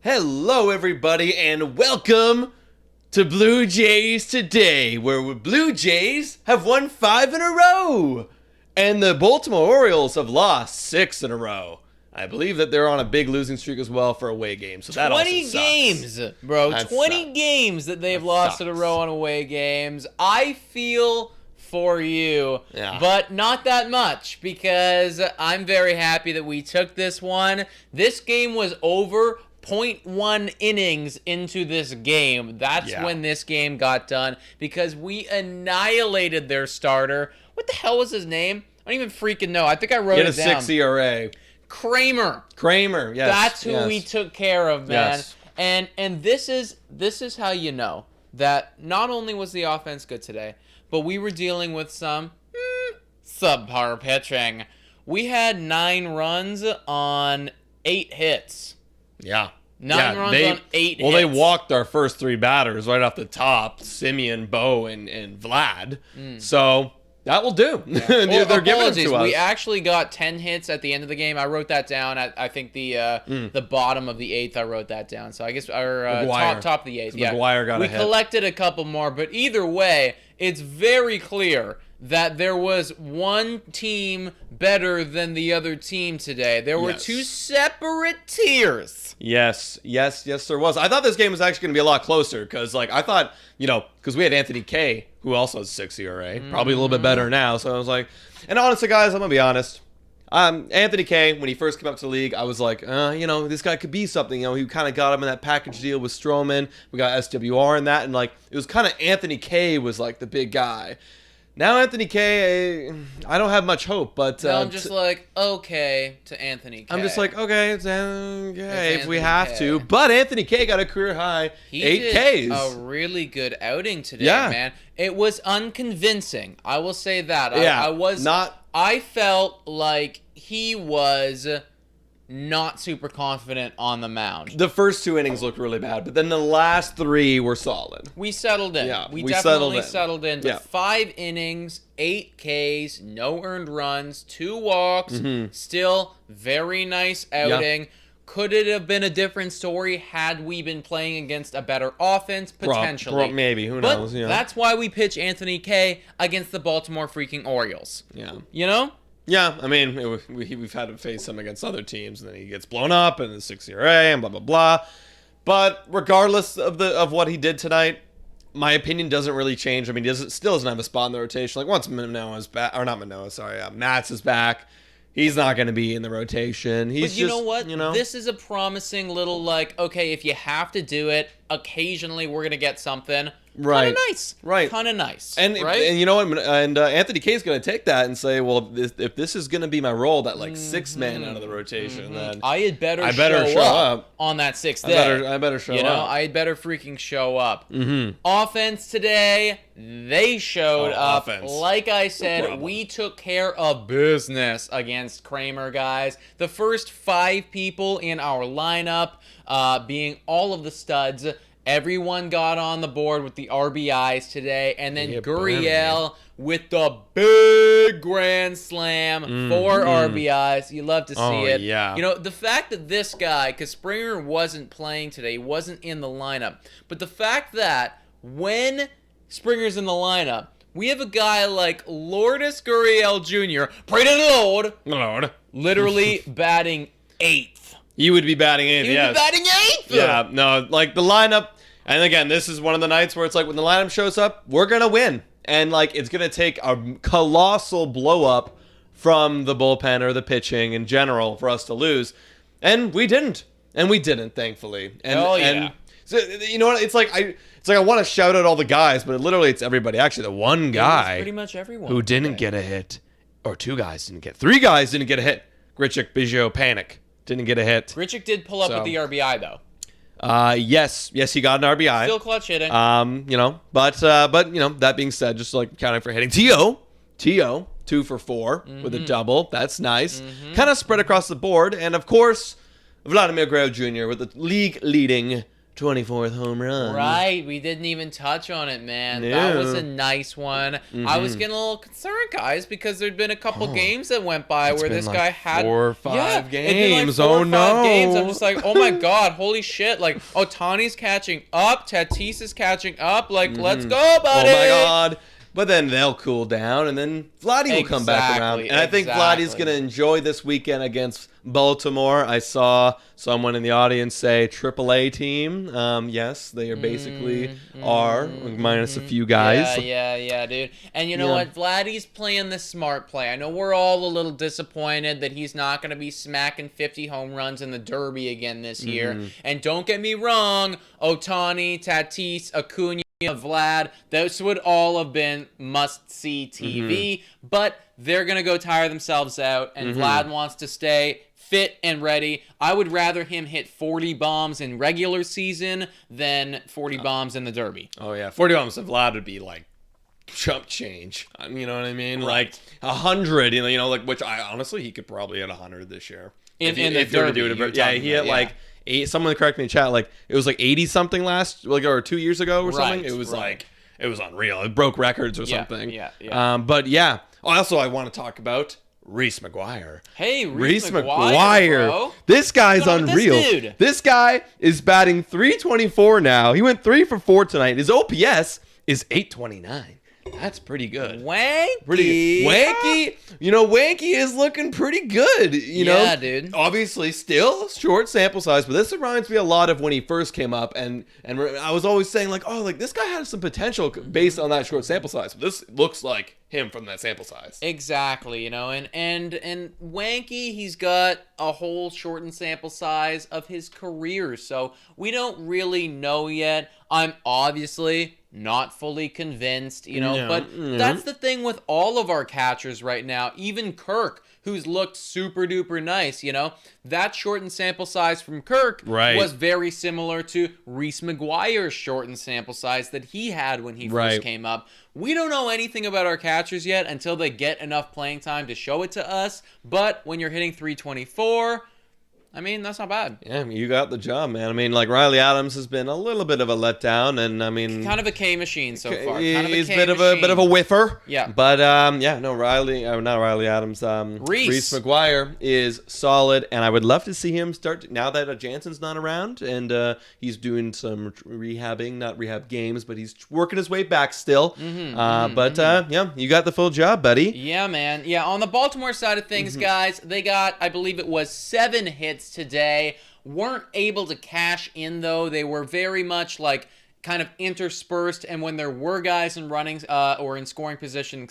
Hello, everybody, and welcome to Blue Jays Today, where Blue Jays have won 5 in a row, and the Baltimore Orioles have lost 6 in a row. I believe that they're on a big losing streak as well for away games, so that 20 also sucks. games, bro. That 20 sucks. games that they've lost in a row on away games. I feel for you, but not that much, because I'm very happy that we took this one. This game was over 0.1 innings into this game. That's when this game got done, because we annihilated their starter. What the hell was his name? I don't even freaking know. I think I wrote it down. He had a 6 ERA. Kramer, yes. That's who we took care of, man. Yes. And this is how you know that not only was the offense good today, but we were dealing with some subpar pitching. We had 9 runs on 8 hits. Yeah. 9 runs on 8 hits. Well, they walked our first 3 batters right off the top, Simeon, Bo, and Vlad. So that will do. Well, They're giving it to us. We actually got 10 hits at the end of the game. I wrote that down. I think the bottom of the 8th, I wrote that down. So I guess our top of the 8th. Yeah, McGuire got a hit. We collected a couple more, but either way, it's very clear that there was one team better than the other team today. There were 2 separate tiers. Yes, there was. I thought this game was actually going to be a lot closer, because, I thought, because we had Anthony Kay, who also has 6 ERA, probably a little bit better now. So I was like, and honestly, guys, I'm going to be honest. Anthony Kay, when he first came up to the league, I was like, this guy could be something. He kind of got him in that package deal with Stroman. We got SWR in that, and, it was kind of Anthony Kay was, the big guy. Now Anthony Kay, I don't have much hope, but... I'm just okay to Anthony Kay. I'm just okay, it's okay if we have Kay. to. But Anthony Kay got a career high 8 did Ks. A really good outing today, man. It was unconvincing. I will say that. I felt like he was not super confident on the mound. The first 2 innings looked really bad, but then the last 3 were solid. We settled in. Yeah, we definitely settled in. But 5 innings, 8 Ks, no earned runs, 2 walks, still very nice outing. Could it have been a different story had we been playing against a better offense? Potentially. Maybe. Who knows? That's why we pitch Anthony Kay against the Baltimore freaking Orioles. Yeah. You know? Yeah, I mean, we've had to face him against other teams, and then he gets blown up, and the 6 ERA, and blah, blah, blah. But regardless of what he did tonight, my opinion doesn't really change. I mean, he still doesn't have a spot in the rotation. Once Manoa's back, or not Manoa, sorry, Matz is back, he's not going to be in the rotation. But you know what? This is a promising little, okay, if you have to do it, occasionally we're going to get something. Right. Kind of nice. Right. Kind of nice. And you know what? And Anthony Kay's going to take that and say, well, if this is going to be my role, that 6th man out of the rotation, then I had better show up on that 6th day. I better show up. I had better freaking show up. Offense today, they showed up. Offense. Like I said, we took care of business against Kramer, guys. The first 5 people in our lineup, being all of the studs, everyone got on the board with the RBIs today, and then Gurriel with the big grand slam, 4 RBIs. You love to see it. Yeah. The fact that this guy, because Springer wasn't playing today, he wasn't in the lineup, but the fact that when Springer's in the lineup, we have a guy like Lourdes Gurriel Jr., pray to the Lord, literally batting 8th. You would be batting 8th, You'd be batting 8th! Yeah, no, the lineup, and again, this is one of the nights where it's when the lineup shows up, we're going to win. And, it's going to take a colossal blow-up from the bullpen or the pitching in general for us to lose. And we didn't. Thankfully. And so, you know what? It's like I want to shout out all the guys, but literally it's everybody. Actually, the one guy pretty much everyone who didn't get a hit, or 2 guys didn't get, 3 guys didn't get a hit. Grichuk, Biggio, Panic. Didn't get a hit. Grichuk did pull up with the RBI, though. Yes, he got an RBI. Still clutch hitting. But that being said, just counting for hitting. T.O., 2 for 4 with a double. That's nice. Kind of spread across the board. And of course, Vladimir Guerrero Jr. with the league leading 24th home run. Right, we didn't even touch on it, man. Yeah. That was a nice one. I was getting a little concerned, guys, because there'd been a couple games that went by where this guy had 4 or 5 games. It'd been like 4 or 5 games. I'm just like, oh my god, holy shit! Like, Ohtani's catching up, Tatis is catching up. Like, let's go, buddy. Oh my god. But then they'll cool down, and then Vladdy will come back around. And I think Vladdy's going to enjoy this weekend against Baltimore. I saw someone in the audience say AAA team. Yes, they are basically are, minus a few guys. Yeah, dude. And you know what? Vladdy's playing the smart play. I know we're all a little disappointed that he's not going to be smacking 50 home runs in the Derby again this year. And don't get me wrong, Ohtani, Tatis, Acuna, Vlad, those would all have been must-see TV, but they're going to go tire themselves out, and Vlad wants to stay fit and ready. I would rather him hit 40 bombs in regular season than 40 bombs in the Derby. Oh, yeah. 40 bombs of Vlad would be like chump change. You know what I mean? Right. Like 100, you know, like, which I honestly, he could probably hit 100 this year. In the Derby. He hit like... Someone correct me in chat. Like it was like 80 something or 2 years ago or something. It was like it was unreal. It broke records or something. But yeah. Also, I want to talk about Reese McGuire. Hey, Reese McGuire. Bro. This guy's unreal. This guy is batting 324 now. He went 3 for 4 tonight. His OPS is 829. That's pretty good. Wanky. Pretty good. Wanky. You know, Wanky is looking pretty good. You know? Yeah, dude. Obviously, still short sample size, but this reminds me a lot of when he first came up. And I was always saying, like, oh, like this guy has some potential based on that short sample size. But this looks like him from that sample size. Exactly, you know, and Wanky, he's got a whole shortened sample size of his career, so we don't really know yet. I'm obviously not fully convinced, you know, but that's the thing with all of our catchers right now, even Kirk, who's looked super duper nice, you know, that shortened sample size from Kirk was very similar to Reese McGuire's shortened sample size that he had when he first came up. We don't know anything about our catchers yet until they get enough playing time to show it to us, but when you're hitting 324, I mean, that's not bad. Yeah, you got the job, man. I mean, like, Riley Adams has been a little bit of a letdown, and I mean... Kind of a K machine so far. He's a bit of a whiffer. Yeah. But, not Riley Adams. Reese McGuire is solid, and I would love to see him start... Now that Jansen's not around, and he's doing some rehabbing, not rehab games, but he's working his way back still. You got the full job, buddy. Yeah, man. Yeah, on the Baltimore side of things, guys, they got, I believe it was 7 hits today. Weren't able to cash in though. They were very much like kind of interspersed, and when there were guys in running or in scoring position,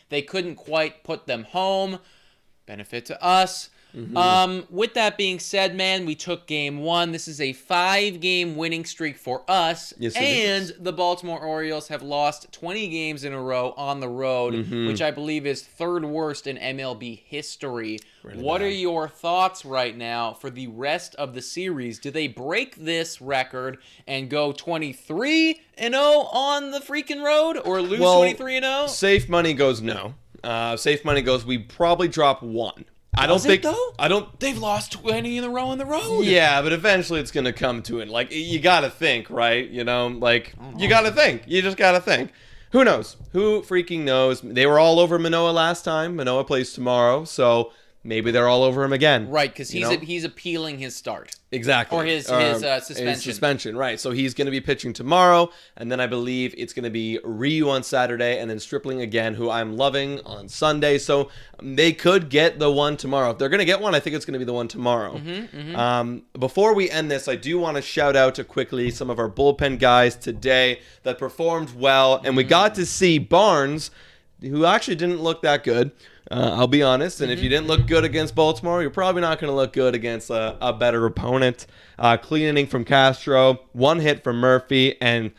they couldn't quite put them home. Benefit to us. With that being said, man, we took game 1. This is a 5-game winning streak for us. Yes, and the Baltimore Orioles have lost 20 games in a row on the road, which I believe is 3rd worst in MLB history. Really what are your thoughts right now for the rest of the series? Do they break this record and go 23-0 on the freaking road, or lose 23-0? Safe money goes no. Safe money goes we probably drop 1. They've lost 20 in a row on the road. Yeah, but eventually it's gonna come to it. Like, you gotta think, right? You know, like, you gotta think. You just gotta think. Who knows? Who freaking knows? They were all over Manoah last time. Manoah plays tomorrow, so maybe they're all over him again. Right, because he's appealing his start. Exactly. Or his suspension. His suspension, right. So he's going to be pitching tomorrow, and then I believe it's going to be Ryu on Saturday, and then Stripling again, who I'm loving, on Sunday. So they could get the one tomorrow. If they're going to get one, I think it's going to be the one tomorrow. Before we end this, I do want to shout out to quickly some of our bullpen guys today that performed well, and we got to see Barnes, who actually didn't look that good. I'll be honest, and if you didn't look good against Baltimore, you're probably not going to look good against a better opponent. Clean inning from Castro, 1 hit from Murphy, and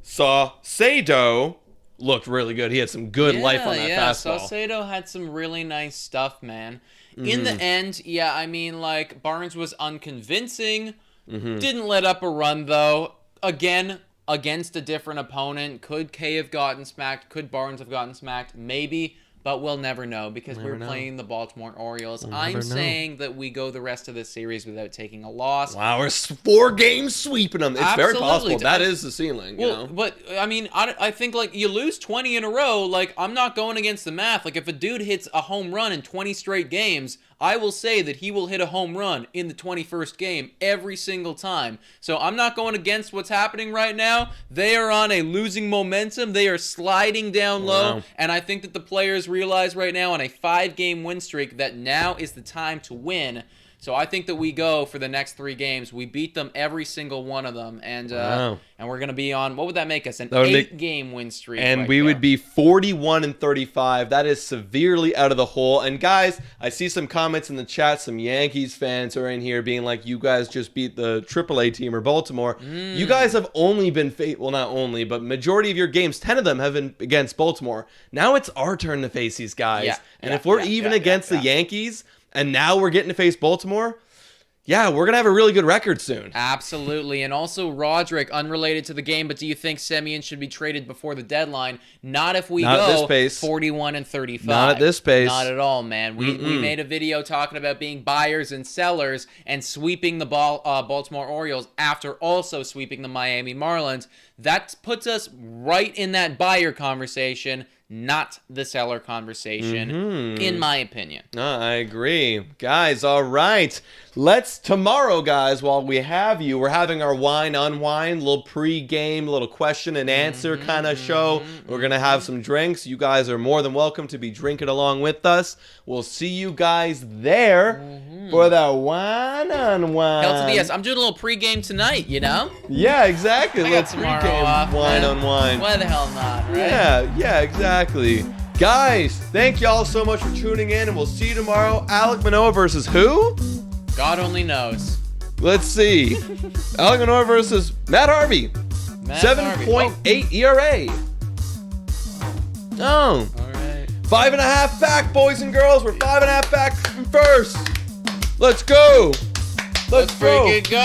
Saucedo looked really good. He had some good life on that fastball. Saucedo had some really nice stuff, man. In the end, I mean, like, Barnes was unconvincing. Didn't let up a run, though. Again, against a different opponent. Could K have gotten smacked? Could Barnes have gotten smacked? Maybe. but we'll never know because we're playing the Baltimore Orioles. I'm saying that we go the rest of this series without taking a loss. Wow, we're 4 games sweeping them. It's very possible. That is the ceiling, you know? But, I mean, I think, like, you lose 20 in a row. Like, I'm not going against the math. Like, if a dude hits a home run in 20 straight games, I will say that he will hit a home run in the 21st game every single time. So I'm not going against what's happening right now. They are on a losing momentum. They are sliding down low. And I think that the players realize right now on a 5-game win streak that now is the time to win. So I think that we go for the next 3 games. We beat them every single one of them, and we're gonna be on. What would that make us? An 8-game win streak, and we would be 41-35. That is severely out of the hole. And guys, I see some comments in the chat. Some Yankees fans are in here being like, "You guys just beat the AAA team or Baltimore. You guys have only been well, not only, but majority of your games, 10 of them have been against Baltimore. Now it's our turn to face these guys. And if we're even against the Yankees." And now we're getting to face Baltimore. Yeah, we're going to have a really good record soon. Absolutely. And also, Roderick, unrelated to the game, but do you think Semien should be traded before the deadline? Not if we go 41-35. Not at this pace. Not at all, man. We made a video talking about being buyers and sellers and sweeping the Baltimore Orioles after also sweeping the Miami Marlins. That puts us right in that buyer conversation, not the seller conversation, in my opinion. I agree. Guys, all right. Tomorrow, guys, while we have you, we're having our wine unwind, little pre-game, little question and answer kind of show. We're going to have some drinks. You guys are more than welcome to be drinking along with us. We'll see you guys there for the wine unwind. Hell to the yes. I'm doing a little pre-game tonight, you know? Yeah, exactly. I got tomorrow off, wine unwind. Why the hell not, right? Yeah, exactly. Guys, thank y'all so much for tuning in, and we'll see you tomorrow. Alek Manoah versus who? God only knows. Let's see. Alek Manoah versus Matt Harvey. 7.8 ERA. Oh. All right. 5.5 back, boys and girls. We're 5.5 back from first. Let's go. Let's go. Freaking go.